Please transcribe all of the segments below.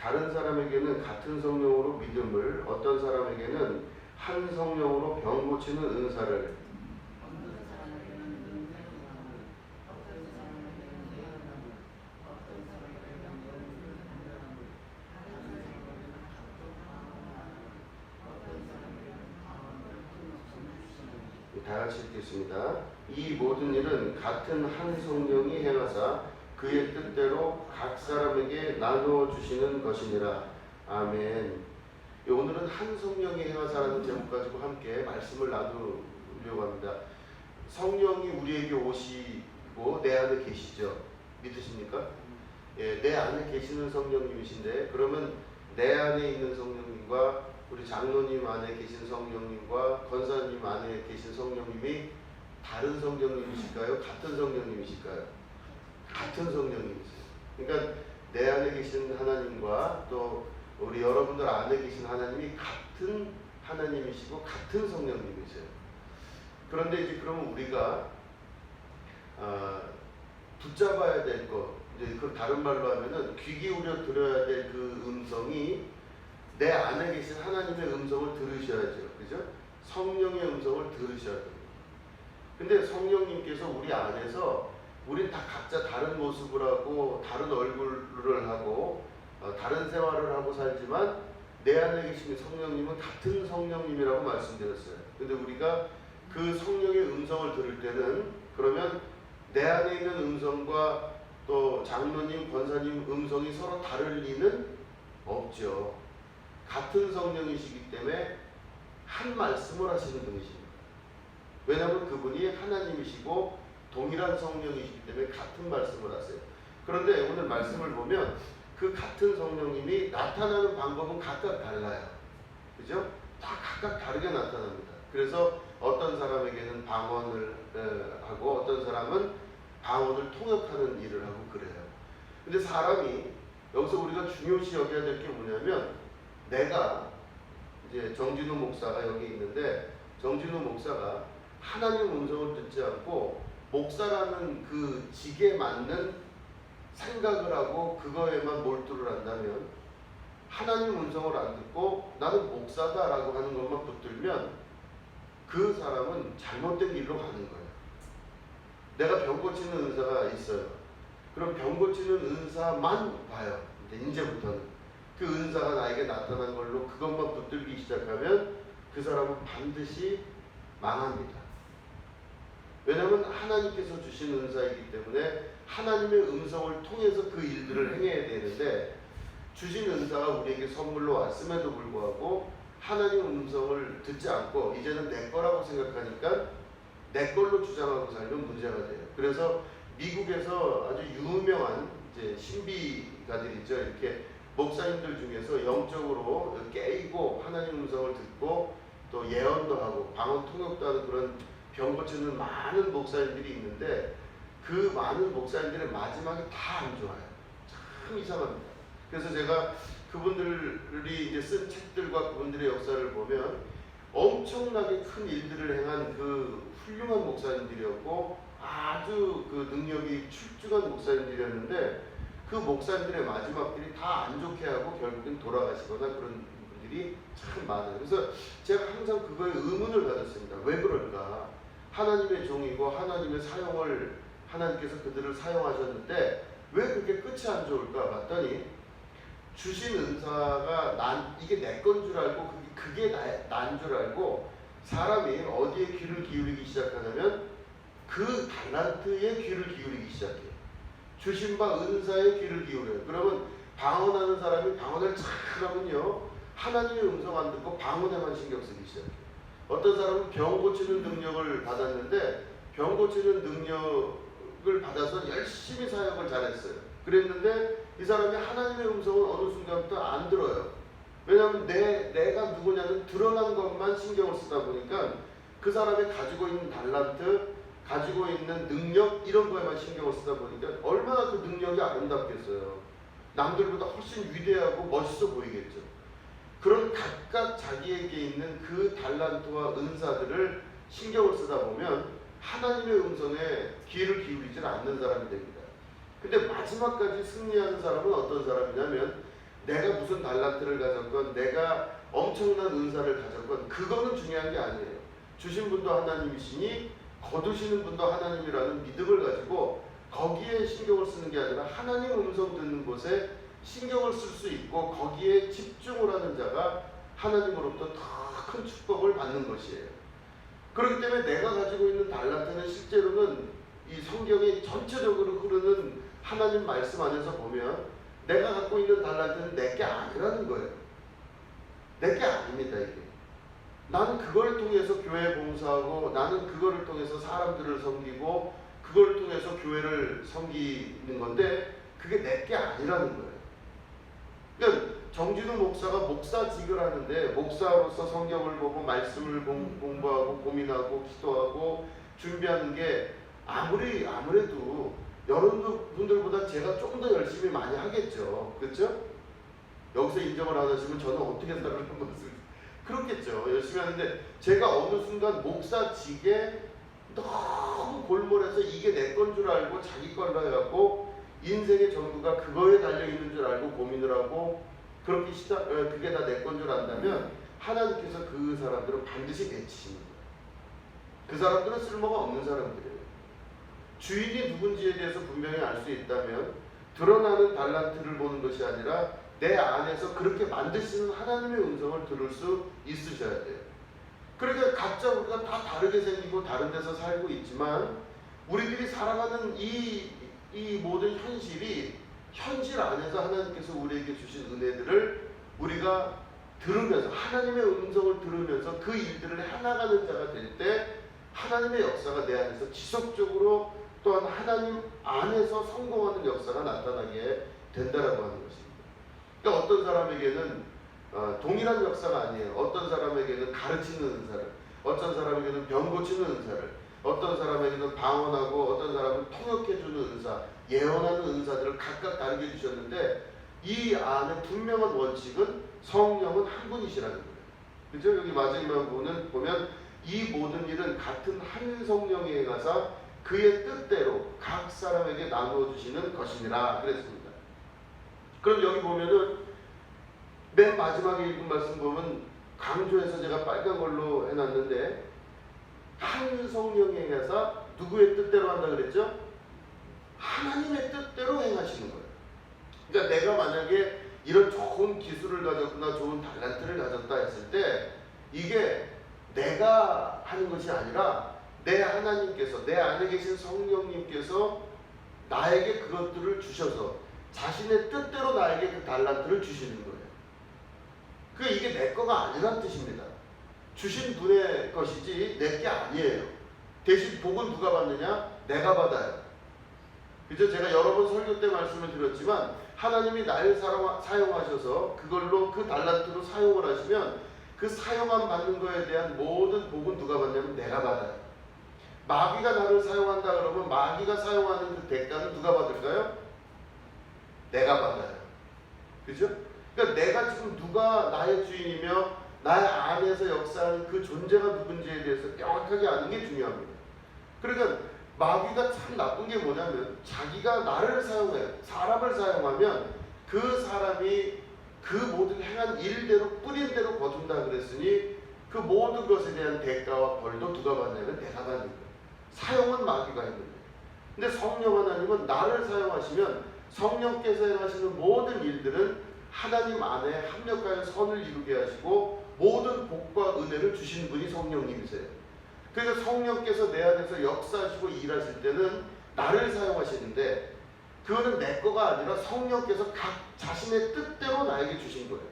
다른 사람에게는 같은 성령으로 믿음을, 어떤 사람에게는 한 성령으로 병 고치는 은사를, 다 같이 읽겠습니다. 이 모든 일은 같은 한 성령이 행하사 그의 뜻대로 각 사람에게 나누어 주시는 것이니라. 아멘. 오늘은 한 성령이 행하사라는 제목 가지고 함께 말씀을 나누려고 합니다. 성령이 우리에게 오시고 내 안에 계시죠. 믿으십니까? 예, 내 안에 계시는 성령님이신데, 그러면 내 안에 있는 성령님과 우리 장로님 안에 계신 성령님과 권사님 안에 계신 성령님이 다른 성령님이실까요? 같은 성령님이실까요? 같은 성령님이세요. 그러니까 내 안에 계신 하나님과 또 우리 여러분들 안에 계신 하나님이 같은 하나님이시고 같은 성령님이세요. 그런데 이제 그러면 우리가 붙잡아야 될 것, 이제 그 다른 말로 하면은 귀 기울여 들어야 될 그 음성이 내 안에 계신 하나님의 음성을 들으셔야죠. 그죠? 성령의 음성을 들으셔야 됩니다. 근데 성령님께서 우리 안에서, 우린 다 각자 다른 모습을 하고 다른 얼굴을 하고 다른 생활을 하고 살지만 내 안에 계신 성령님은 같은 성령님이라고 말씀드렸어요. 근데 우리가 그 성령의 음성을 들을 때는, 그러면 내 안에 있는 음성과 또 장로님, 권사님 음성이 서로 다를 리는 없죠. 같은 성령이시기 때문에 한 말씀을 하시는 분이십니다. 왜냐하면 그분이 하나님이시고 동일한 성령이시기 때문에 같은 말씀을 하세요. 그런데 오늘 말씀을 보면 그 같은 성령님이 나타나는 방법은 각각 달라요. 그죠? 다 각각 다르게 나타납니다. 그래서 어떤 사람에게는 방언을 하고 어떤 사람은 방언을 통역하는 일을 하고 그래요. 근데 사람이, 여기서 우리가 중요시 여겨야 될 게 뭐냐면, 내가 이제 정진우 목사가 여기 있는데, 정진우 목사가 하나님 음성을 듣지 않고 목사라는 그 직에 맞는 생각을 하고 그거에만 몰두를 한다면, 하나님 음성을 안 듣고 나는 목사다라고 하는 것만 붙들면 그 사람은 잘못된 길로 가는 거예요. 내가 병 고치는 은사가 있어요. 그럼 병 고치는 은사만 봐요. 이제부터는 그 은사가 나에게 나타난 걸로 그것만 붙들기 시작하면 그 사람은 반드시 망합니다. 왜냐하면 하나님께서 주신 은사이기 때문에 하나님의 음성을 통해서 그 일들을 행해야 되는데, 주신 은사가 우리에게 선물로 왔음에도 불구하고 하나님 음성을 듣지 않고 이제는 내 거라고 생각하니까 내 걸로 주장하고 살면 문제가 돼요. 그래서 미국에서 아주 유명한 이제 신비가들 있죠. 이렇게 목사님들 중에서 영적으로 깨이고 하나님 음성을 듣고 또 예언도 하고 방언 통역도 하는 그런 병 고치는 많은 목사님들이 있는데, 그 많은 목사님들의 마지막이 다 안 좋아요. 참 이상합니다. 그래서 제가 그분들이 이제 쓴 책들과 그분들의 역사를 보면 엄청나게 큰 일들을 행한 그 훌륭한 목사님들이었고 아주 그 능력이 출중한 목사님들이었는데, 그 목사님들의 마지막들이 다 안 좋게 하고 결국엔 돌아가시거나 그런 분들이 참 많아요. 그래서 제가 항상 그거에 의문을 가졌습니다. 왜 그럴까? 하나님의 종이고 하나님의 사용을, 하나님께서 그들을 사용하셨는데 왜 그렇게 끝이 안 좋을까 봤더니, 주신 은사가 이게 내 건 줄 알고 그게 난 줄 알고 사람이 어디에 귀를 기울이기 시작하냐면 그 달란트에 귀를 기울이기 시작해요. 주신 바 은사에 귀를 기울여요. 그러면 방언하는 사람이 방언을 잘하면요, 하나님의 음성 안 듣고 방언에만 신경 쓰기 시작해요. 어떤 사람은 병 고치는 능력을 받았는데 병 고치는 능력을 받아서 열심히 사역을 잘했어요. 그랬는데 이 사람이 하나님의 음성은 어느 순간부터 안 들어요. 왜냐하면 내가 누구냐는 드러난 것만 신경을 쓰다 보니까 그 사람이 가지고 있는 달란트, 가지고 있는 능력, 이런 거에만 신경을 쓰다 보니까 얼마나 그 능력이 아름답겠어요. 남들보다 훨씬 위대하고 멋있어 보이겠죠. 그런 각각 자기에게 있는 그 달란트와 은사들을 신경을 쓰다 보면 하나님의 음성에 귀를 기울이지 않는 사람이 됩니다. 근데 마지막까지 승리하는 사람은 어떤 사람이냐면, 내가 무슨 달란트를 가졌건 내가 엄청난 은사를 가졌건 그거는 중요한 게 아니에요. 주신 분도 하나님이시니 거두시는 분도 하나님이라는 믿음을 가지고 거기에 신경을 쓰는 게 아니라 하나님 음성 듣는 곳에 신경을 쓸 수 있고 거기에 집중을 하는 자가 하나님으로부터 더 큰 축복을 받는 것이에요. 그렇기 때문에 내가 가지고 있는 달란트는 실제로는 이 성경이 전체적으로 흐르는 하나님 말씀 안에서 보면 내가 갖고 있는 달란트는 내게 아니라는 거예요. 내게 아닙니다. 이게 나는 그걸 통해서 교회 봉사하고 나는 그거를 통해서 사람들을 섬기고 그걸 통해서 교회를 섬기는 건데 그게 내게 아니라는 거예요. 그러니까 정진우 목사가 목사직을 하는데 목사로서 성경을 보고 말씀을 공부하고 고민하고 기도하고 준비하는 게 아무래도 여러분들보다 제가 좀 더 열심히 많이 하겠죠. 그렇죠? 여기서 인정을 안 하시면 저는 어떻게 살아가는 것을 그렇겠죠. 열심히 하는데 제가 어느 순간 목사직에 너무 골몰해서 이게 내 건 줄 알고 자기 걸로 해갖고 인생의 전부가 그거에 달려있는 줄 알고 고민을 하고 그렇게 그게 다 내 건 줄 안다면 하나님께서 그 사람들은 반드시 내치시는 거예요. 그 사람들은 쓸모가 없는 사람들이에요. 주인이 누군지에 대해서 분명히 알 수 있다면 드러나는 달란트를 보는 것이 아니라 내 안에서 그렇게 만드시는 하나님의 음성을 들을 수 있으셔야 돼요. 그러니까 각자 우리가 다 다르게 생기고 다른 데서 살고 있지만 우리들이 살아가는 이 모든 현실 안에서 하나님께서 우리에게 주신 은혜들을 우리가 들으면서 하나님의 음성을 들으면서 그 일들을 해나가는 자가 될 때 하나님의 역사가 내 안에서 지속적으로 또한 하나님 안에서 성공하는 역사가 나타나게 된다라고 하는 것입니다. 그러니까 어떤 사람에게는 동일한 역사가 아니에요. 어떤 사람에게는 가르치는 은사를, 어떤 사람에게는 병 고치는 은사를, 어떤 사람에게는 방언하고 어떤 사람은 통역해주는 은사, 예언하는 은사들을 각각 다르게 주셨는데 이 안에 분명한 원칙은 성령은 한 분이시라는 거예요. 그죠? 여기 마지막 부분은 보면 이 모든 일은 같은 한 성령이 행하사 그의 뜻대로 각 사람에게 나누어 주시는 것이니라 그랬습니다. 그럼 여기 보면은 맨 마지막에 읽은 말씀 보면 강조해서 제가 빨간 걸로 해놨는데 한 성령이 행하사 누구의 뜻대로 한다 그랬죠? 하나님의 뜻대로 행하시는 거예요. 그러니까 내가 만약에 이런 좋은 기술을 가졌거나 좋은 달란트를 가졌다 했을 때 이게 내가 하는 것이 아니라 내 하나님께서 내 안에 계신 성령님께서 나에게 그것들을 주셔서 자신의 뜻대로 나에게 그 달란트를 주시는 거예요. 이게 내 거가 아니란 뜻입니다. 주신 분의 것이지 내 게 아니에요. 대신 복은 누가 받느냐? 내가 받아요. 그죠? 제가 여러 번 설교 때 말씀을 드렸지만 하나님이 나를 사용하셔서 그걸로 그 달란트로 사용을 하시면 그 사용함 받는 거에 대한 모든 복은 누가 받냐면 내가 받아요. 마귀가 나를 사용한다 그러면 마귀가 사용하는 그 대가는 누가 받을까요? 내가 받아요. 그죠? 그러니까 내가 지금 누가 나의 주인이며 나의 안에서 역사하는 그 존재가 누군지에 대해서 명확하게 아는 게 중요합니다. 그러니까 마귀가 참 나쁜 게 뭐냐면 자기가 나를 사용해요. 사람을 사용하면 그 사람이 그 모든 행한 일대로 뿌린 대로 거둔다 그랬으니 그 모든 것에 대한 대가와 벌도 누가 받냐면 내가 받는 거예요. 사용은 마귀가 했는데 근데 성령 하나님은 나를 사용하시면 성령께서 행하시는 모든 일들은 하나님 안에 합력하여 선을 이루게 하시고 모든 복과 은혜를 주시는 분이 성령님이세요. 그래서 성령께서 내 안에서 역사하시고 일하실 때는 나를 사용하시는데 그거는 내 거가 아니라 성령께서 각 자신의 뜻대로 나에게 주신 거예요.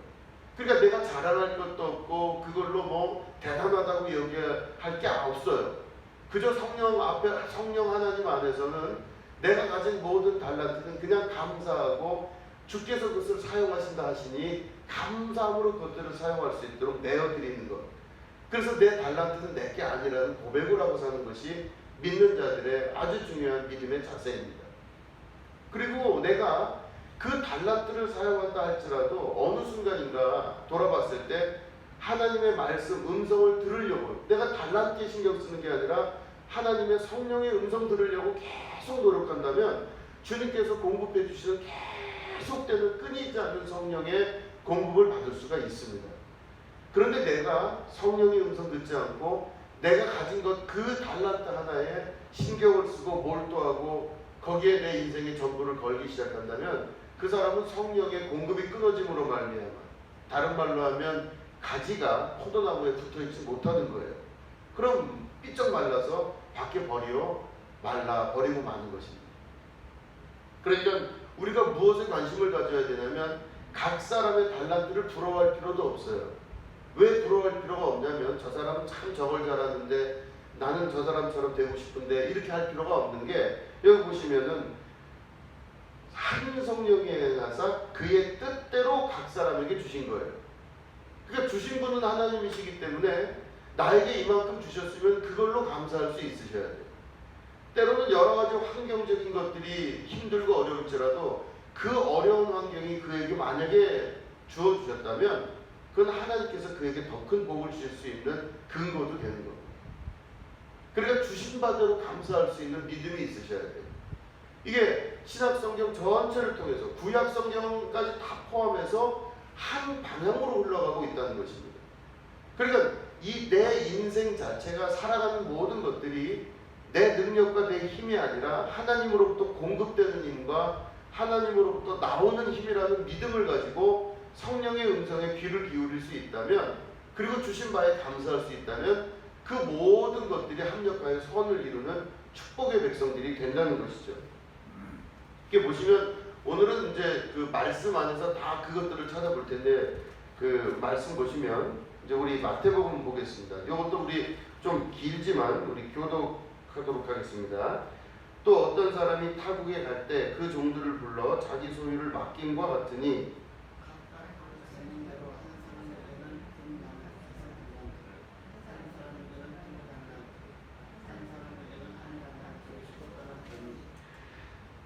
그러니까 내가 자랑할 것도 없고 그걸로 뭐 대단하다고 얘기할 게 없어요. 그저 성령 앞에 성령 하나님 안에서는 내가 가진 모든 달란트는 그냥 감사하고 주께서 그것을 사용하신다 하시니 감사함으로 그것들을 사용할 수 있도록 내어드리는 것. 그래서 내 달란트는 내게 아니라는 고백을 하고 사는 것이 믿는 자들의 아주 중요한 믿음의 자세입니다. 그리고 내가 그 달란트를 사용한다 할지라도 어느 순간인가 돌아봤을 때 하나님의 말씀, 음성을 들으려고 내가 달란트에 신경 쓰는 게 아니라 하나님의 성령의 음성 들으려고 계속 노력한다면 주님께서 공급해 주시는 계속되는 끊이지 않는 성령의 공급을 받을 수가 있습니다. 그런데 내가 성령의 음성 듣지 않고 내가 가진 것 그 달란트 하나에 신경을 쓰고 몰두하고 거기에 내 인생의 전부를 걸기 시작한다면 그 사람은 성령의 공급이 끊어짐으로 말미암아, 다른 말로 하면 가지가 포도나무에 붙어있지 못하는 거예요. 그럼 삐쩍 말라서 밖에 말라 버리고 마는 것입니다. 그러니까 우리가 무엇에 관심을 가져야 되냐면 각 사람의 달란트를 부러워할 필요도 없어요. 왜 부러워할 필요가 없냐면 저 사람은 참 저걸 잘하는데 나는 저 사람처럼 되고 싶은데 이렇게 할 필요가 없는 게, 여기 보시면은 한 성령에 나사 그의 뜻대로 각 사람에게 주신 거예요. 그러니까 주신 분은 하나님이시기 때문에 나에게 이만큼 주셨으면 그걸로 감사할 수 있으셔야 돼요. 때로는 여러 가지 환경적인 것들이 힘들고 어려울지라도 그 어려운 환경이 그에게 만약에 주어주셨다면 그건 하나님께서 그에게 더 큰 복을 주실 수 있는 근거도 되는 겁니다. 그러니까 주신 바대로 감사할 수 있는 믿음이 있으셔야 돼요. 이게 신약성경 전체를 통해서 구약성경까지 다 포함해서 한 방향으로 흘러가고 있다는 것입니다. 그러니까 이 내 인생 자체가 살아가는 모든 것들이 내 능력과 내 힘이 아니라 하나님으로부터 공급되는 힘과 하나님으로부터 나오는 힘이라는 믿음을 가지고 성령의 음성에 귀를 기울일 수 있다면, 그리고 주신 바에 감사할 수 있다면 그 모든 것들이 합력하여 선을 이루는 축복의 백성들이 된다는 것이죠. 이렇게 보시면 오늘은 이제 그 말씀 안에서 다 그것들을 찾아볼 텐데, 그 말씀 보시면 이제 우리 마태복음 보겠습니다. 이것도 우리 좀 길지만 우리 교독하도록 하겠습니다. 또 어떤 사람이 타국에 갈 때 그 종들을 불러 자기 소유를 맡김과 같으니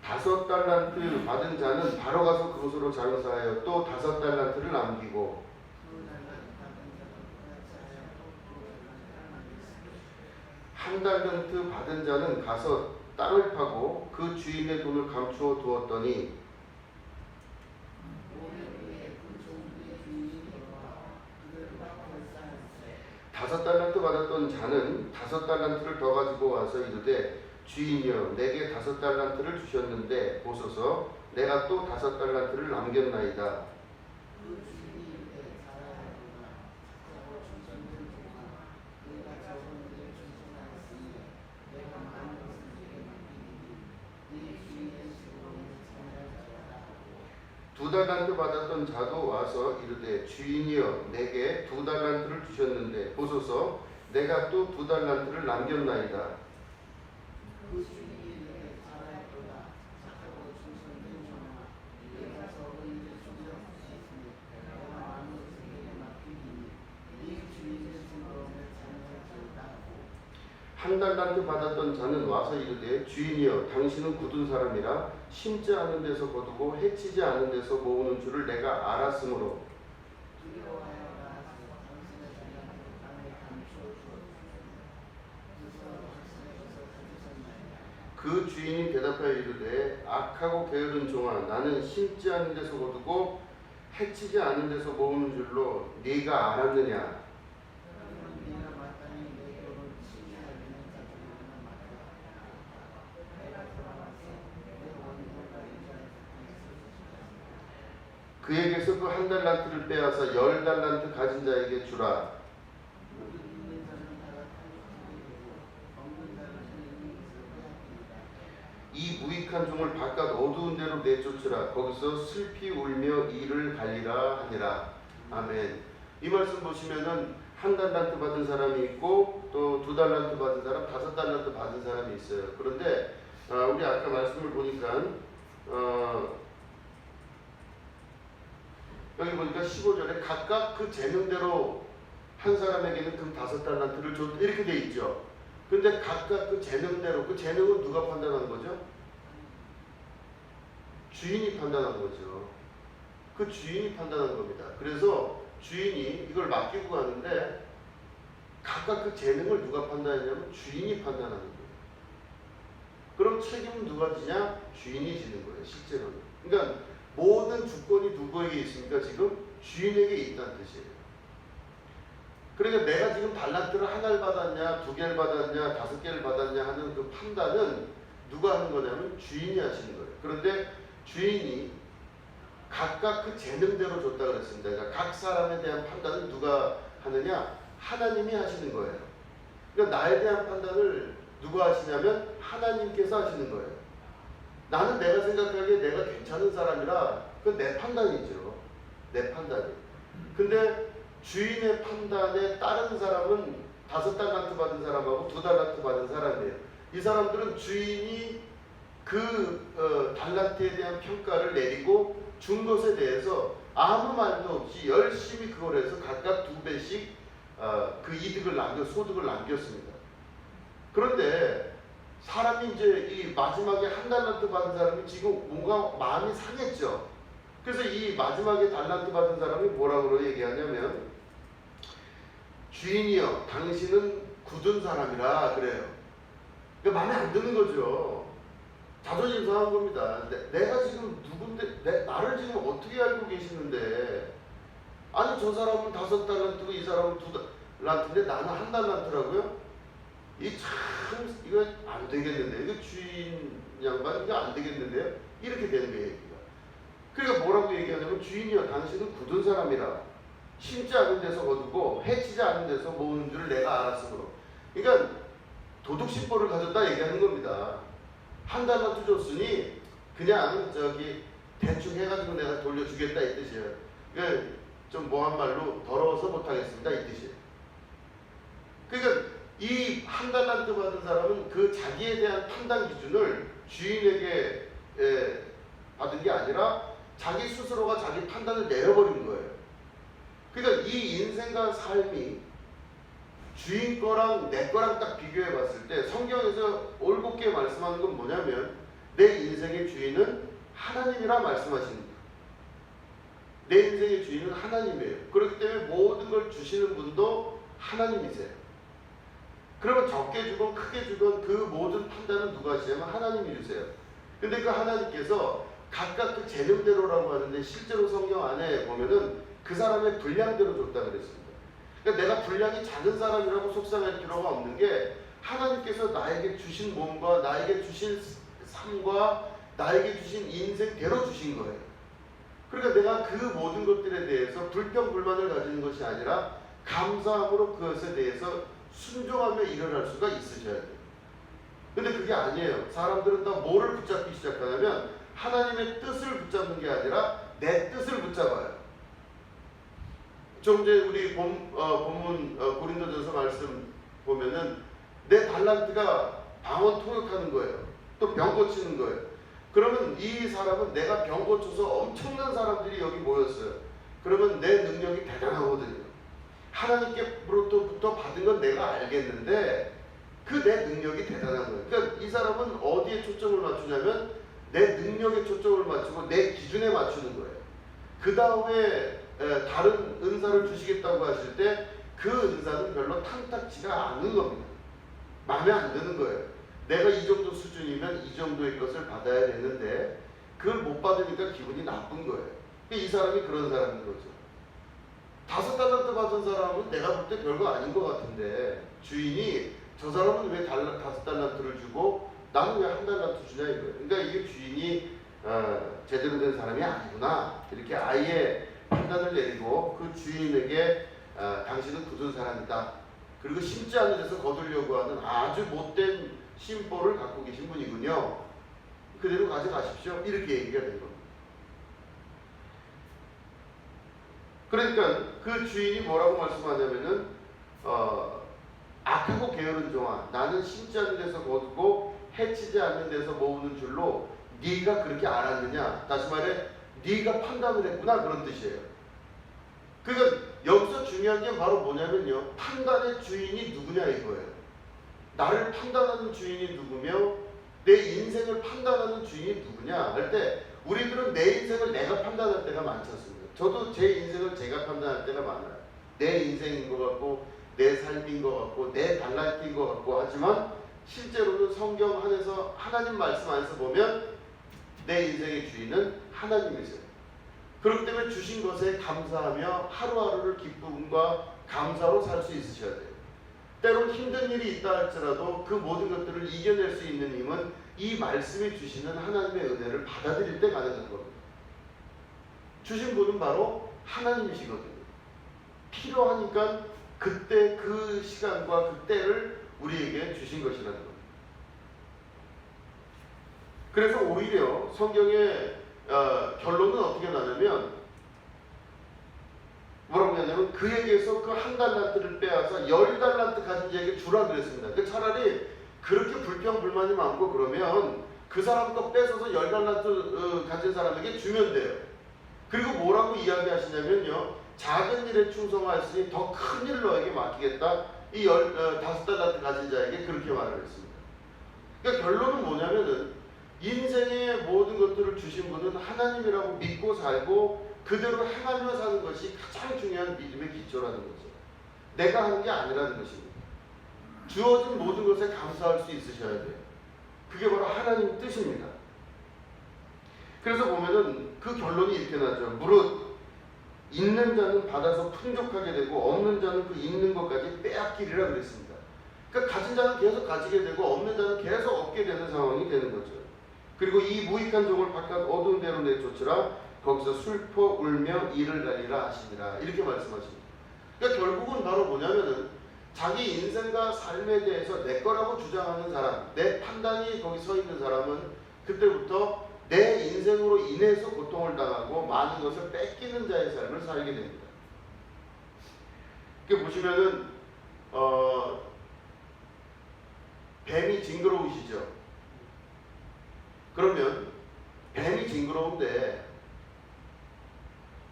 다섯 달란트 받은 자는 바로 가서 그곳으로 장사하여 또 다섯 달란트를 남기고, 한 달란트 받은 자는 가서 땅을 파고 그 주인의 돈을 감추어 두었더니 다섯 달란트 받았던 자는 다섯 달란트를 더 가지고 와서 이르되 주인이여 내게 다섯 달란트를 주셨는데 보소서 내가 또 다섯 달란트를 남겼나이다. 두 달란트 받았던 자도 와서 이르되 주인이여 내게 두 달란트를 주셨는데 보소서 내가 또 두 달란트를 남겼나이다. 한 달란트 받았던 자는 와서 이르되 주인이여 당신은 굳은 사람이라 심지 않은 데서 거두고 해치지 않은 데서 모으는 줄을 내가 알았으므로 그 주인이 대답하여 이르되 악하고 게으른 종아 나는 심지 않은 데서 거두고 해치지 않은 데서 모으는 줄로 네가 알았느냐. 그에게서 그 한 달란트를 빼앗아 열 달란트 가진 자에게 주라. 이 무익한 종을 바깥 어두운 데로 내쫓으라. 거기서 슬피 울며 이를 갈리라 하니라. 아멘. 이 말씀 보시면은 한 달란트 받은 사람이 있고 또 두 달란트 받은 사람, 다섯 달란트 받은 사람이 있어요. 그런데 우리 아까 말씀을 보니까 여기 보니까 15절에 각각 그 재능대로 한 사람에게는 금 다섯 달란트를 줬다 이렇게 돼 있죠. 근데 각각 그 재능대로, 그 재능은 누가 판단한 거죠? 주인이 판단한 거죠. 그 주인이 판단한 겁니다. 그래서 주인이 이걸 맡기고 가는데 각각 그 재능을 누가 판단했냐면 주인이 판단하는 거예요. 그럼 책임은 누가 지냐? 주인이 지는 거예요. 실제로는. 그러니까 모든 주권이 누구에게 있습니까? 지금 주인에게 있다는 뜻이에요. 그러니까 내가 지금 달란트를 하나를 받았냐, 두 개를 받았냐, 다섯 개를 받았냐 하는 그 판단은 누가 하는 거냐면 주인이 하시는 거예요. 그런데 주인이 각각 그 재능대로 줬다 그랬습니다. 그러니까 각 사람에 대한 판단은 누가 하느냐? 하나님이 하시는 거예요. 그러니까 나에 대한 판단을 누가 하시냐면 하나님께서 하시는 거예요. 나는 내가 생각하기에 내가 괜찮은 사람이라 그건 내 판단이죠. 내 판단이. 근데 주인의 판단에 따른 사람은 5달란트 받은 사람하고 2달란트 받은 사람이에요. 이 사람들은 주인이 그 달란트에 대한 평가를 내리고 준 것에 대해서 아무 말도 없이 열심히 그걸 해서 각각 2배씩 그 이득을 소득을 남겼습니다. 그런데 사람이 이제 이 마지막에 1달란트 받은 사람이 지금 뭔가 마음이 상했죠. 그래서 이 마지막에 달란트 받은 사람이 뭐라고 얘기하냐면 주인이여 당신은 굳은 사람이라 그래요. 그러니까 마음에 안 드는 거죠. 자존심 상한 겁니다. 내가 지금 누군데 나를 지금 어떻게 알고 계시는데 아니 저 사람은 5달란트고 이 사람은 2달란트인데 나는 1달란트라고요? 이거 안 되겠는데 이거 주인 양반 이거 안 되겠는데요? 이렇게 되는 거예요. 얘기가. 그러니까 뭐라고 얘기하냐면 주인이여 당신은 굳은 사람이라 심지 않은 데서 거두고 해치지 않은 데서 모으는 줄을 내가 알았으므로. 그러니까 도둑심보를 가졌다 얘기하는 겁니다. 1달란트 줬으니 그냥 대충 해가지고 내가 돌려주겠다 이 뜻이에요. 그러니까 좀 뭐한 말로 더러워서 못하겠습니다 이 뜻이에요. 그러니까 이 1달란트 받은 사람은 그 자기에 대한 판단 기준을 주인에게 받은 게 아니라 자기 스스로가 자기 판단을 내려버린 거예요. 그러니까 이 인생과 삶이 주인 거랑 내 거랑 딱 비교해 봤을 때 성경에서 올곧게 말씀하는 건 뭐냐면 내 인생의 주인은 하나님이라 말씀하십니다. 내 인생의 주인은 하나님이에요. 그렇기 때문에 모든 걸 주시는 분도 하나님이세요. 그러면 적게 주건 크게 주건 그 모든 판단은 누가 하시냐면 하나님이 주세요. 근데 그 하나님께서 각각 그 재능대로라고 하는데 실제로 성경 안에 보면은 그 사람의 분량대로 줬다 그랬습니다. 그러니까 내가 분량이 작은 사람이라고 속상할 필요가 없는 게 하나님께서 나에게 주신 몸과 나에게 주신 삶과 나에게 주신 인생대로 주신 거예요. 그러니까 내가 그 모든 것들에 대해서 불평불만을 가지는 것이 아니라 감사함으로 그것에 대해서 순종하며 일어날 수가 있으셔야 돼요. 근데 그게 아니에요. 사람들은 다 뭐를 붙잡기 시작하냐면 하나님의 뜻을 붙잡는 게 아니라 내 뜻을 붙잡아요. 좀 전에 우리 본문 고린도전서 말씀 보면은 내 달란트가 방언 통역하는 거예요. 또 병 고치는 거예요. 그러면 이 사람은 내가 병 고쳐서 엄청난 사람들이 여기 모였어요. 그러면 내 능력이 대단하거든요. 하나님께로부터 받은 건 내가 알겠는데 그 내 능력이 대단한 거예요. 그러니까 이 사람은 어디에 초점을 맞추냐면 내 능력에 초점을 맞추고 내 기준에 맞추는 거예요. 그 다음에 다른 은사를 주시겠다고 하실 때 그 은사는 별로 탐탁지가 않은 겁니다. 마음에 안 드는 거예요. 내가 이 정도 수준이면 이 정도의 것을 받아야 되는데 그걸 못 받으니까 기분이 나쁜 거예요. 이 사람이 그런 사람인 거죠. 5달란트 받은 사람은 내가 볼 때 별거 아닌 것 같은데 주인이 저 사람은 왜 5달란트를 주고 나는 왜 1달란트 주냐 이거예요. 그러니까 이게 주인이 제대로 된 사람이 아니구나 이렇게 아예 판단을 내리고 그 주인에게 당신은 굳은 사람이다. 그리고 심지 않은 데서 거두려고 하는 아주 못된 심보를 갖고 계신 분이군요. 그대로 가져가십시오. 이렇게 얘기가 된 겁니다. 그러니까 그 주인이 뭐라고 말씀하냐면은 악하고 게으른 종아 나는 심지 않은 데서 거두고 해치지 않는 데서 모으는 줄로 네가 그렇게 알았느냐. 다시 말해 네가 판단을 했구나 그런 뜻이에요. 그러니까 여기서 중요한 게 바로 뭐냐면요. 판단의 주인이 누구냐 이거예요. 나를 판단하는 주인이 누구며 내 인생을 판단하는 주인이 누구냐 할 때 우리들은 내 인생을 내가 판단할 때가 많지 않습니까? 저도 제 인생을 제가 판단할 때가 많아요. 내 인생인 것 같고 내 삶인 것 같고 내 달란트인 것 같고 하지만 실제로는 성경 안에서 하나님 말씀 안에서 보면 내 인생의 주인은 하나님이세요. 그렇기 때문에 주신 것에 감사하며 하루하루를 기쁨과 감사로 살 수 있으셔야 돼요. 때론 힘든 일이 있다 할지라도 그 모든 것들을 이겨낼 수 있는 힘은 이 말씀이 주시는 하나님의 은혜를 받아들일 때 가능한 겁니다. 주신 분은 바로 하나님이시거든요. 필요하니까 그때 그 시간과 그 때를 우리에게 주신 것이라는 겁니다. 그래서 오히려 성경의 결론은 어떻게 나냐면 뭐라고 하냐면 그에게서 그 한 달란트를 빼앗아 10달란트 가진 자에게 주라 그랬습니다. 그 차라리 그렇게 불평불만이 많고 그러면 그 사람 거 뺏어서 10달란트 가진 사람에게 주면 돼요. 그리고 뭐라고 이야기하시냐면요, 작은 일에 충성하였으니 더 큰 일을 너에게 맡기겠다. 이 5달란트 가진 자에게 그렇게 말을 했습니다. 그러니까 결론은 뭐냐면은 인생의 모든 것들을 주신 분은 하나님이라고 믿고 살고 그대로 행하며 사는 것이 가장 중요한 믿음의 기초라는 거죠. 내가 하는 게 아니라는 것입니다. 주어진 모든 것에 감사할 수 있으셔야 돼요. 그게 바로 하나님 뜻입니다. 그래서 보면은 그 결론이 이렇게 나죠. 무릇 있는 자는 받아서 풍족하게 되고 없는 자는 그 있는 것까지 빼앗기리라 그랬습니다. 그러니까 가진 자는 계속 가지게 되고 없는 자는 계속 얻게 되는 상황이 되는 거죠. 그리고 이 무익한 종을 바깥 어두운 데로 내쫓으라. 거기서 슬퍼 울며 이를 갈리라 하시니라. 이렇게 말씀하십니다. 그러니까 결국은 바로 뭐냐면은 자기 인생과 삶에 대해서 내 거라고 주장하는 사람, 내 판단이 거기 서 있는 사람은 그때부터 내 인생으로 인해서 고통을 당하고 많은 것을 뺏기는 자의 삶을 살게 됩니다. 이렇게 보시면은 뱀이 징그러우시죠? 그러면 뱀이 징그러운데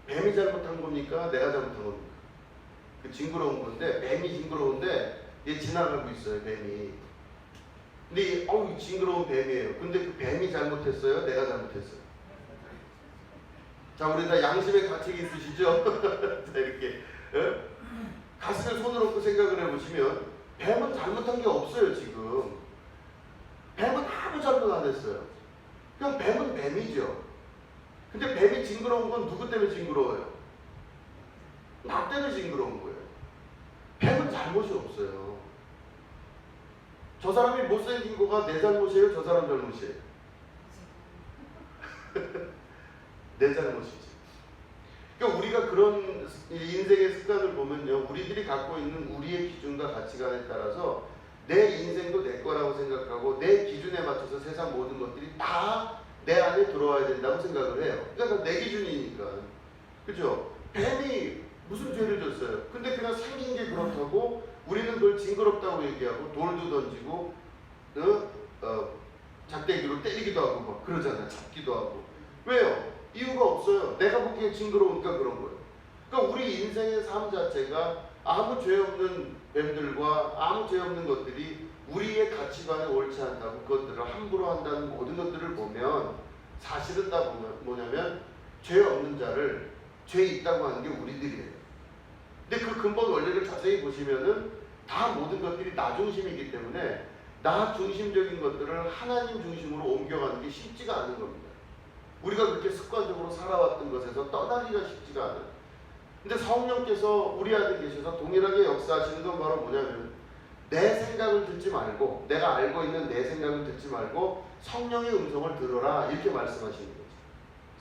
뱀이 잘못한 겁니까? 내가 잘못한 겁니까? 그 징그러운 건데, 뱀이 징그러운데 얘 지나가고 있어요, 뱀이. 근데 징그러운 뱀이에요. 근데 그 뱀이 잘못했어요? 내가 잘못했어요? 자, 우리 다 양심의 가책이 있으시죠? 자, 이렇게 가슴에 손을 얹고 생각을 해보시면 뱀은 잘못한 게 없어요. 지금 뱀은 아무 잘못 안 했어요. 그냥 뱀은 뱀이죠. 근데 뱀이 징그러운 건 누구 때문에 징그러워요? 나 때문에 징그러운 거예요. 뱀은 잘못이 없어요. 저 사람이 못생긴 거가 내 잘못이에요? 저 사람 잘못이에요? 내 잘못이지. 그러니까 우리가 그런 인생의 습관을 보면요, 우리들이 갖고 있는 우리의 기준과 가치관에 따라서 내 인생도 내 거라고 생각하고 내 기준에 맞춰서 세상 모든 것들이 다 내 안에 들어와야 된다고 생각을 해요. 그러니까 내 기준이니까. 그죠? 뱀이 무슨 죄를 졌어요? 근데 그냥 생긴 게 그렇다고 우리는 그걸 징그럽다고 얘기하고 돌도 던지고 작대기로 때리기도 하고 막 그러잖아요. 잡기도 하고. 왜요? 이유가 없어요. 내가 보기에 징그러우니까 그런 거예요. 그러니까 우리 인생의 삶 자체가 아무 죄 없는 뱀들과 아무 죄 없는 것들이 우리의 가치관에 옳지 않다고 그것들을 함부로 한다는 모든 것들을 보면 사실은 다 뭐냐면 죄 없는 자를 죄 있다고 하는 게 우리들이에요. 근데 그 근본 원리를 자세히 보시면은 다 모든 것들이 나 중심이기 때문에 나 중심적인 것들을 하나님 중심으로 옮겨가는 게 쉽지가 않은 겁니다. 우리가 그렇게 습관적으로 살아왔던 것에서 떠나기가 쉽지가 않아요. 근데 성령께서 우리 안에 계셔서 동일하게 역사하시는 건 바로 뭐냐면 내 생각을 듣지 말고 내가 알고 있는 내 생각을 듣지 말고 성령의 음성을 들어라 이렇게 말씀하시는 거죠.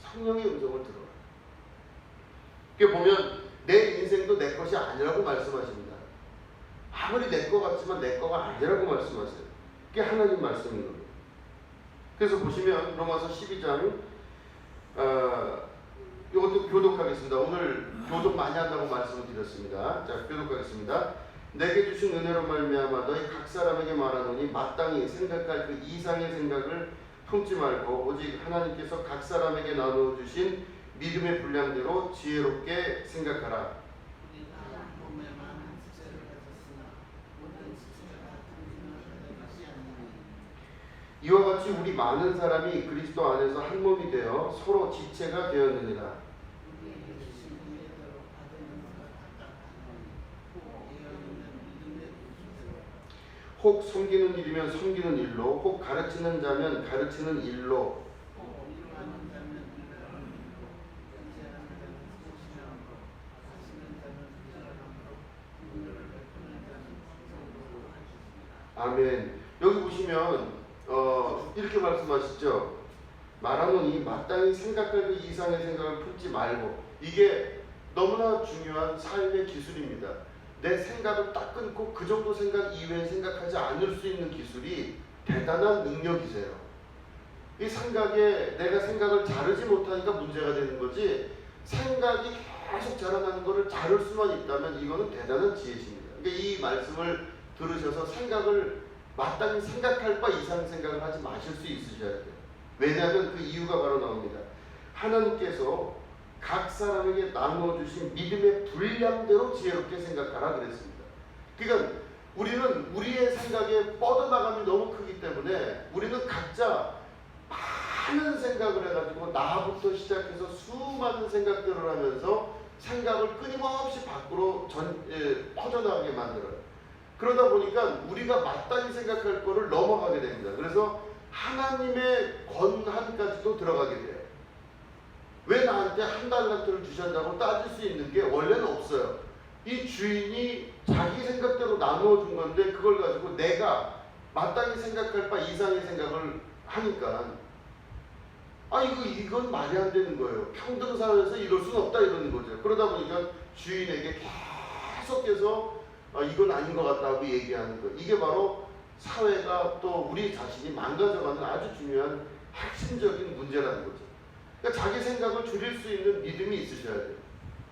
성령의 음성을 들어라. 이렇게 보면 내 인생도 내 것이 아니라고 말씀하십니다. 아무리 내 것 같지만 내 거가 아니라고 말씀하세요. 그게 하나님 말씀인 겁니다. 그래서 보시면 로마서 12장 이것도 교독하겠습니다. 오늘 교독 많이 한다고 말씀을 드렸습니다. 자, 교독하겠습니다. 내게 주신 은혜로 말미암아 너희 각 사람에게 말하노니 마땅히 생각할 그 이상의 생각을 품지 말고 오직 하나님께서 각 사람에게 나누어 주신 믿음의 분량대로 지혜롭게 생각하라. 이와 같이 우리 많은 사람이 그리스도 안에서 한 몸이 되어 서로 지체가 되었느니라. 혹 섬기는 일이면 섬기는 일로, 혹 가르치는 자면 가르치는 일로, 아멘. 여기 보시면 이렇게 말씀하시죠. 말하노니 마땅히 생각할 그 이상의 생각을 품지 말고. 이게 너무나 중요한 삶의 기술입니다. 내 생각을 딱 끊고 그 정도 생각 이외에 생각하지 않을 수 있는 기술이 대단한 능력이세요. 이 생각에 내가 생각을 자르지 못하니까 문제가 되는 거지, 생각이 계속 자라나는 것을 자를 수만 있다면 이거는 대단한 지혜십니다. 그러니까 이 말씀을 들으셔서 생각을 마땅히 생각할 바 이상 생각을 하지 마실 수 있으셔야 돼요. 왜냐하면 그 이유가 바로 나옵니다. 하나님께서 각 사람에게 나눠주신 믿음의 분량대로 지혜롭게 생각하라 그랬습니다. 그러니까 우리는 우리의 생각에 뻗어나감이 너무 크기 때문에 우리는 각자 많은 생각을 해가지고 나부터 시작해서 수많은 생각들을 하면서 생각을 끊임없이 밖으로 퍼져나가게 만들어요. 그러다 보니까 우리가 마땅히 생각할 거를 넘어가게 됩니다. 그래서 하나님의 권한까지도 들어가게 돼요. 왜 나한테 한 달란트를 주셨다고 따질 수 있는 게 원래는 없어요. 이 주인이 자기 생각대로 나누어 준 건데 그걸 가지고 내가 마땅히 생각할 바 이상의 생각을 하니까 이건 말이 안 되는 거예요. 평등 사회에서 이럴 수는 없다 이러는 거죠. 그러다 보니까 주인에게 계속해서 이건 아닌 것 같다고 얘기하는 거. 이게 바로 사회가 또 우리 자신이 망가져가는 아주 중요한 핵심적인 문제라는 거죠. 그러니까 자기 생각을 줄일 수 있는 믿음이 있으셔야 돼요.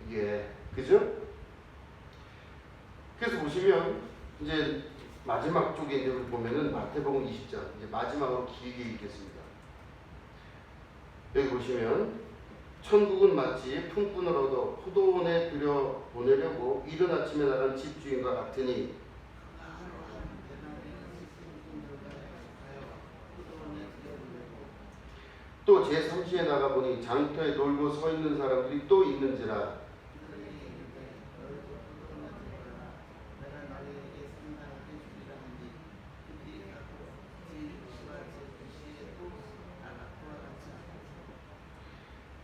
이게 그죠? 그래서 보시면 이제 마지막 쪽에 이제 보면은 마태복음 20장 이제 마지막으로 길게 읽겠습니다. 여기 보시면 천국은 마치 품꾼을 얻어 포도원에 들여 보내려고 이른 아침에 나간 집주인과 같으니 또 제3시에 나가보니 장터에 놀고 서 있는 사람들이 또 있는지라.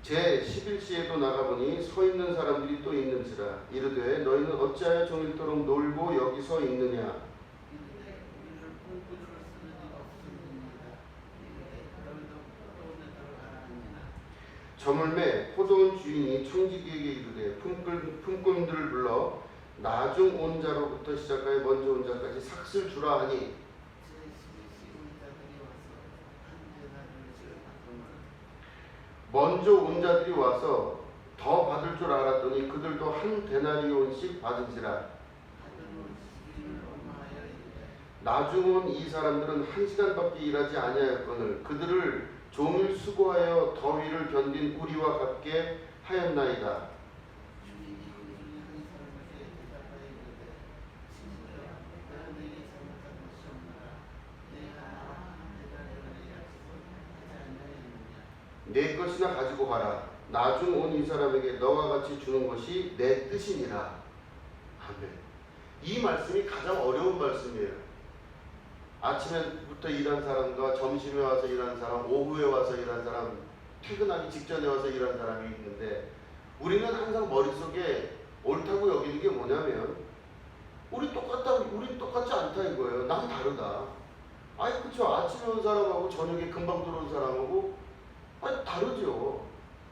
제11시에도 나가보니 서 있는 사람들이 또 있는지라. 이르되 너희는 어찌하여 종일토록 놀고 여기 서 있느냐. 저물매 포도원 주인이 청지기에게 이르되 품꾼들을 불러 나중 온 자로부터 시작하여 먼저 온 자까지 삭슬 주라 하니 먼저 온 자들이 와서 더 받을 줄 알았더니 그들도 한 데나리온씩 받은지라. 나중 온 이 사람들은 1시간밖에 일하지 아니하였거늘 그들을 종일 수고하여 더위를 견딘 우리와 같게 하였나이다. 내 것이나 가지고 가라. 나중 온 이 사람에게 너와 같이 주는 것이 내 뜻이니라. 아멘. 이 말씀이 가장 어려운 말씀이에요. 아침에부터 일한 사람과 점심에 와서 일한 사람, 오후에 와서 일한 사람, 퇴근하기 직전에 와서 일한 사람이 있는데 우리는 항상 머릿속에 옳다고 여기는 게 뭐냐면 우리 똑같지 않다 이거예요. 난 다르다. 그쵸. 아침에 온 사람하고 저녁에 금방 들어온 사람하고 다르죠.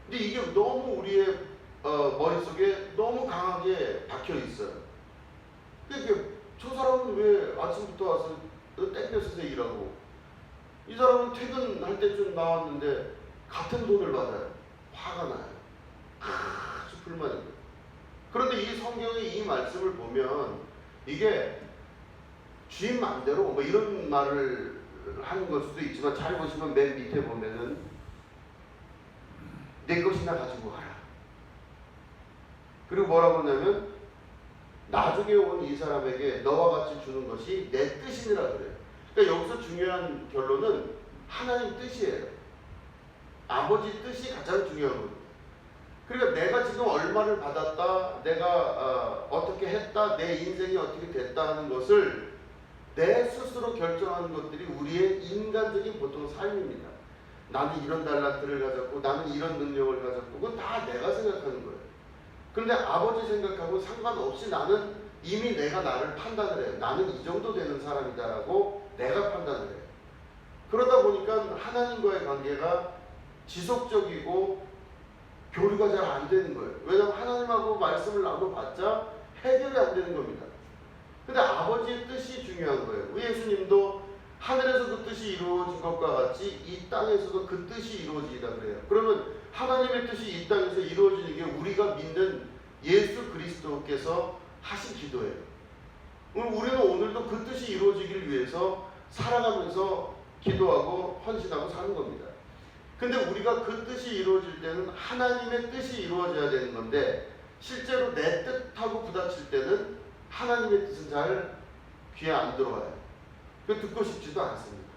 근데 이게 너무 우리의 머릿속에 너무 강하게 박혀 있어요. 그러니까 저 사람은 왜 아침부터 와서 땡볕에서 일하고 이 사람은 퇴근할 때쯤 나왔는데 같은 돈을 받아요. 화가 나요. 아주 불만이에요. 그런데 이 성경의 이 말씀을 보면 이게 주인 마음대로 뭐 이런 말을 하는 걸 수도 있지만 잘 보시면 맨 밑에 보면은 내 것이나 가지고 가라. 그리고 뭐라고 하냐면 나중에 온 이 사람에게 너와 같이 주는 것이 내 뜻이니라 그래요. 그러니까 여기서 중요한 결론은 하나님 뜻이에요. 아버지 뜻이 가장 중요한 거예요. 그러니까 내가 지금 얼마를 받았다, 내가 어떻게 했다, 내 인생이 어떻게 됐다 하는 것을 내 스스로 결정하는 것들이 우리의 인간적인 보통 삶입니다. 나는 이런 달란트를 가졌고 나는 이런 능력을 가졌고 그건 다 내가 생각하는 거예요. 그런데 아버지 생각하고 상관없이 나는 이미 내가 나를 판단을 해요. 나는 이 정도 되는 사람이다라고 내가 판단을 해요. 그러다 보니까 하나님과의 관계가 지속적이고 교류가 잘 안 되는 거예요. 왜냐하면 하나님하고 말씀을 나눠봤자 해결이 안 되는 겁니다. 근데 아버지의 뜻이 중요한 거예요. 예수님도 하늘에서 그 뜻이 이루어진 것과 같이 이 땅에서도 그 뜻이 이루어지다 그래요. 그러면 하나님의 뜻이 이 땅에서 이루어지는 게 우리가 믿는 예수 그리스도께서 하신 기도예요. 우리는 오늘도 그 뜻이 이루어지기를 위해서 살아가면서 기도하고 헌신하고 사는 겁니다. 근데 우리가 그 뜻이 이루어질 때는 하나님의 뜻이 이루어져야 되는 건데 실제로 내 뜻하고 부딪힐 때는 하나님의 뜻은 잘 귀에 안 들어와요. 그 듣고 싶지도 않습니다.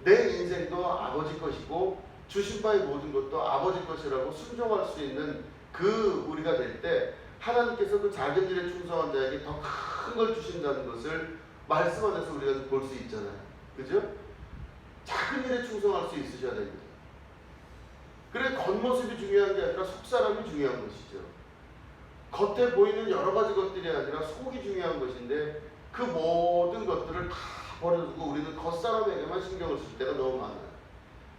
내 인생도 아버지 것이고 주신 바의 모든 것도 아버지 것이라고 순종할 수 있는 그 우리가 될 때 하나님께서 그 작은 일에 충성한 자에게 더 큰 걸 주신다는 것을 말씀 안에서 우리가 볼 수 있잖아요. 그죠? 작은 일에 충성할 수 있으셔야 됩니다. 그래 겉모습이 중요한 게 아니라 속사람이 중요한 것이죠. 겉에 보이는 여러 가지 것들이 아니라 속이 중요한 것인데 그 모든 것들을 다 버려두고 우리는 겉사람에게만 신경을 쓸 때가 너무 많아요.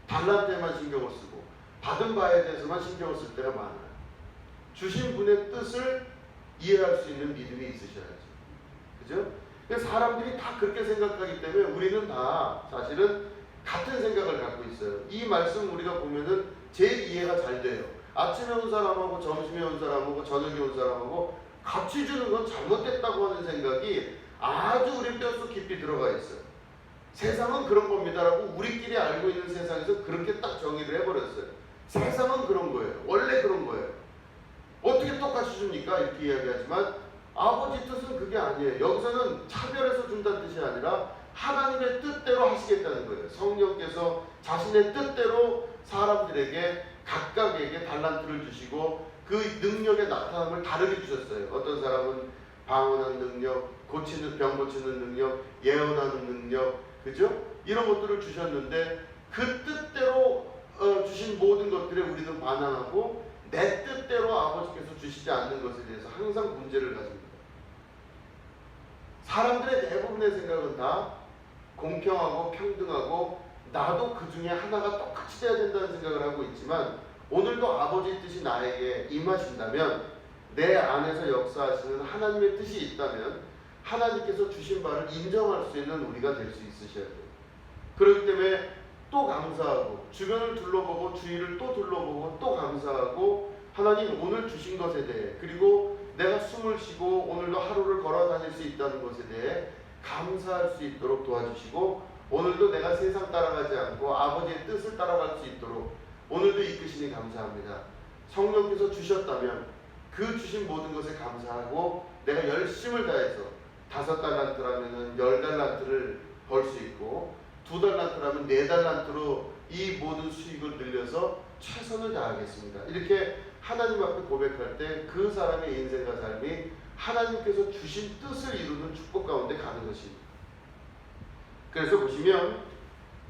달란트에만 신경을 쓰고 받은 바에 대해서만 신경을 쓸 때가 많아요. 주신 분의 뜻을 이해할 수 있는 믿음이 있으셔야죠. 그죠? 사람들이 다 그렇게 생각하기 때문에 우리는 다 사실은 같은 생각을 갖고 있어요. 이 말씀 우리가 보면은 제일 이해가 잘 돼요. 아침에 온 사람하고 점심에 온 사람하고 저녁에 온 사람하고 같이 주는 건 잘못됐다고 하는 생각이 아주 우리 뼛속 깊이 들어가 있어요. 세상은 그런 겁니다라고 우리끼리 알고 있는 세상에서 그렇게 딱 정의를 해버렸어요. 세상은 그런 거예요. 원래 그런 거예요. 어떻게 똑같이 줍니까? 이렇게 이야기하지만 아버지 뜻은 그게 아니에요. 여기서는 차별해서 준다는 뜻이 아니라 하나님의 뜻대로 하시겠다는 거예요. 성령께서 자신의 뜻대로 사람들에게 각각에게 달란트를 주시고 그 능력의 나타남을 다르게 주셨어요. 어떤 사람은 방언하는 능력, 병 고치는 능력, 예언하는 능력, 그죠? 이런 것들을 주셨는데 그 뜻대로 주신 모든 것들에 우리는 반항하고 내 뜻대로 아버지께서 주시지 않는 것에 대해서 항상 문제를 가집니다. 사람들의 대부분의 생각은 다 공평하고 평등하고 나도 그 중에 하나가 똑같이 돼야 된다는 생각을 하고 있지만 오늘도 아버지의 뜻이 나에게 임하신다면 내 안에서 역사하시는 하나님의 뜻이 있다면 하나님께서 주신 바를 인정할 수 있는 우리가 될 수 있으셔야 돼요. 그렇기 때문에 또 감사하고 주변을 둘러보고 주위를 또 둘러보고 또 감사하고 하나님 오늘 주신 것에 대해 그리고 내가 숨을 쉬고 오늘도 하루를 걸어 다닐 수 있다는 것에 대해 감사할 수 있도록 도와주시고 오늘도 내가 세상 따라가지 않고 아버지의 뜻을 따라갈 수 있도록 오늘도 이끄시니 감사합니다. 성령께서 주셨다면 그 주신 모든 것에 감사하고 내가 열심을 다해서 5달란트라면 10달란트를 벌 수 있고 2달란트라면 4달란트로 이 모든 수익을 늘려서 최선을 다하겠습니다. 이렇게 하나님 앞에 고백할 때 그 사람의 인생과 삶이 하나님께서 주신 뜻을 이루는 축복 가운데 가는 것입니다. 그래서 보시면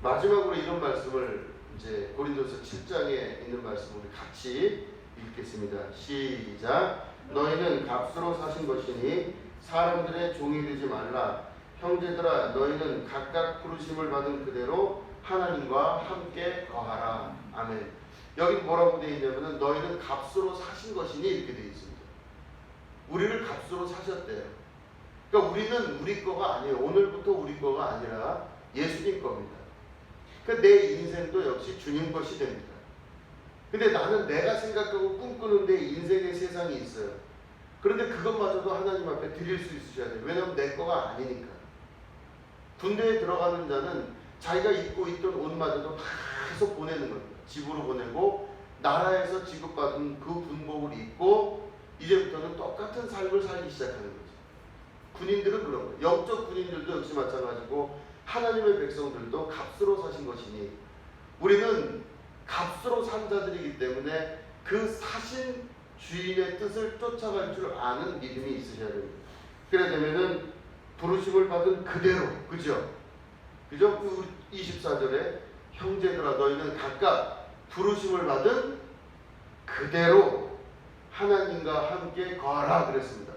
마지막으로 이런 말씀을 이제 고린도서 7장에 있는 말씀을 우리 같이 읽겠습니다. 시작. 너희는 값으로 사신 것이니 사람들의 종이 되지 말라. 형제들아 너희는 각각 부르심을 받은 그대로 하나님과 함께 거하라. 아멘. 여기 뭐라고 되어 있냐면은 너희는 값으로 사신 것이니 이렇게 되어 있습니다. 우리를 값으로 사셨대요. 그러니까 우리는 우리 거가 아니에요. 오늘부터 우리 거가 아니라 예수님 겁니다. 그러니까 내 인생도 역시 주님 것이 됩니다. 근데 나는 내가 생각하고 꿈꾸는 내 인생의 세상이 있어요. 그런데 그것마저도 하나님 앞에 드릴 수 있으셔야 돼요. 왜냐하면 내 거가 아니니까. 군대에 들어가는 자는 자기가 입고 있던 옷마저도 다 계속 보내는 겁니다. 집으로 보내고 나라에서 지급받은 그 군복을 입고 이제부터는 똑같은 삶을 살기 시작하는 거죠. 군인들은 그런 거예요. 영적 군인들도 역시 마찬가지고 하나님의 백성들도 값으로 사신 것이니 우리는 값으로 산 자들이기 때문에 그 사신 주인의 뜻을 쫓아갈 줄 아는 믿음이 있으셔야 됩니다. 그래 되면은 부르심을 받은 그대로, 그죠? 24절에 형제들아 너희는 각각 부르심을 받은 그대로 하나님과 함께 거하라 그랬습니다.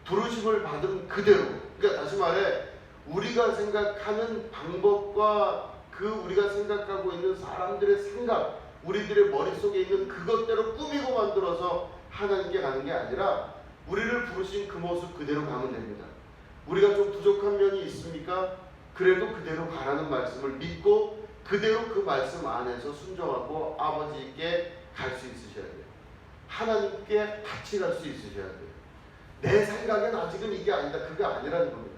부르심을 받은 그대로, 그러니까 다시 말해 우리가 생각하는 방법과 그 우리가 생각하고 있는 사람들의 생각, 우리들의 머릿속에 있는 그것대로 꾸미고 만들어서 하나님께 가는 게 아니라 우리를 부르신 그 모습 그대로 가면 됩니다. 우리가 좀 부족한 면이 있습니까? 그래도 그대로 가라는 말씀을 믿고 그대로 그 말씀 안에서 순종하고 아버지께 갈 수 있으셔야 돼요. 하나님께 같이 갈 수 있으셔야 돼요. 내 생각엔 아직은 이게 아니다. 그게 아니라는 겁니다.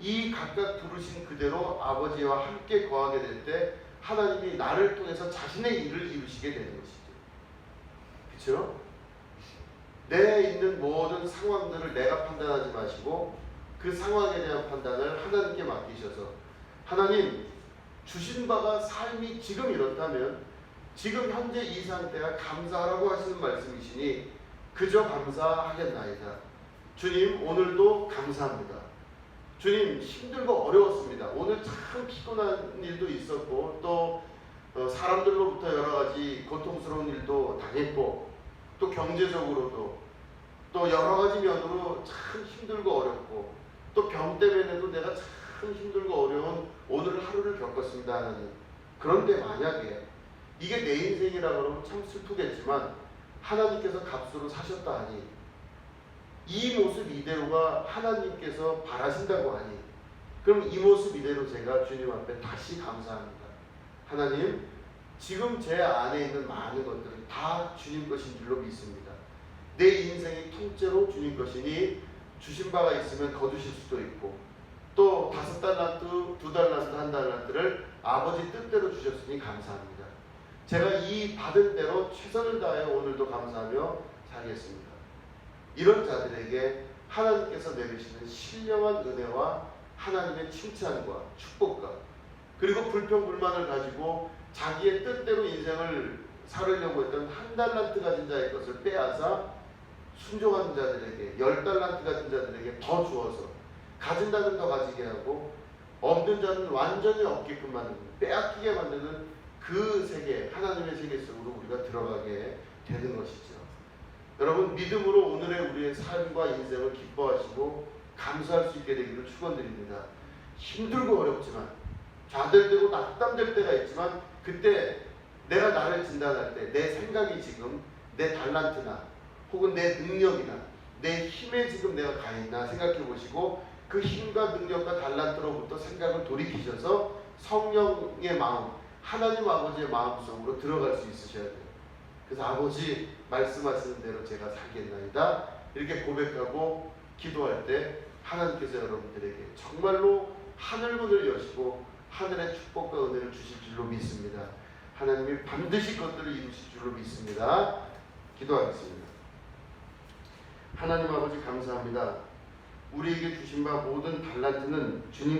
이 각각 부르신 그대로 아버지와 함께 거하게 될 때 하나님이 나를 통해서 자신의 일을 이루시게 되는 것이죠. 그렇죠? 내 있는 모든 상황들을 내가 판단하지 마시고 그 상황에 대한 판단을 하나님께 맡기셔서 하나님 주신 바가 삶이 지금 이렇다면 지금 현재 이 상태가 감사하라고 하시는 말씀이시니 그저 감사하겠나이다. 주님 오늘도 감사합니다. 주님 힘들고 어려웠습니다. 오늘 참 피곤한 일도 있었고 또 사람들로부터 여러 가지 고통스러운 일도 당했고 또 경제적으로도 또 여러 가지 면으로 참 힘들고 어렵고 또 병 때문에도 내가 참 힘들고 어려운 오늘 하루를 겪었습니다. 하나님. 그런데 만약에 이게 내 인생이라 그러면 참 슬프겠지만 하나님께서 값으로 사셨다 하니 이 모습 이대로가 하나님께서 바라신다고 하니 그럼 이 모습 이대로 제가 주님 앞에 다시 감사합니다. 하나님 지금 제 안에 있는 많은 것들은 다 주님 것인 줄로 믿습니다. 내 인생이 통째로 주님 것이니 주신 바가 있으면 거두실 수도 있고 또 5달란트, 2달란트, 1달란트를 아버지 뜻대로 주셨으니 감사합니다. 제가 이 받은 대로 최선을 다해 오늘도 감사하며 살겠습니다. 이런 자들에게 하나님께서 내리시는 신령한 은혜와 하나님의 칭찬과 축복과 그리고 불평불만을 가지고 자기의 뜻대로 인생을 살으려고 했던 1달란트 가진 자의 것을 빼앗아 순종하는 자들에게 10달란트 가진 자들에게 더 주어서 가진 자는 더 가지게 하고 없는 자는 완전히 없게끔 만드는 빼앗기게 만드는 그 세계 하나님의 세계 속으로 우리가 들어가게 되는 것이죠. 여러분 믿음으로 오늘의 우리의 삶과 인생을 기뻐하시고 감사할 수 있게 되기를 축원드립니다. 힘들고 어렵지만 좌절되고 낙담될 때가 있지만 그때 내가 나를 진단할 때 내 생각이 지금 내 달란트나 혹은 내 능력이나 내 힘에 지금 내가 가 있나 생각해 보시고 그 힘과 능력과 달란트로부터 생각을 돌이키셔서 성령의 마음, 하나님 아버지의 마음속으로 들어갈 수 있으셔야 돼요. 그래서 아버지 말씀하시는 대로 제가 살겠나이다 이렇게 고백하고 기도할 때 하나님께서 여러분들에게 정말로 하늘문을 여시고 하늘의 축복과 은혜를 주실 줄로 믿습니다. 하나님이 반드시 그것들을 이루실 줄로 믿습니다. 기도하겠습니다. 하나님 아버지 감사합니다. 우리에게 주신 바 모든 달란트는 주님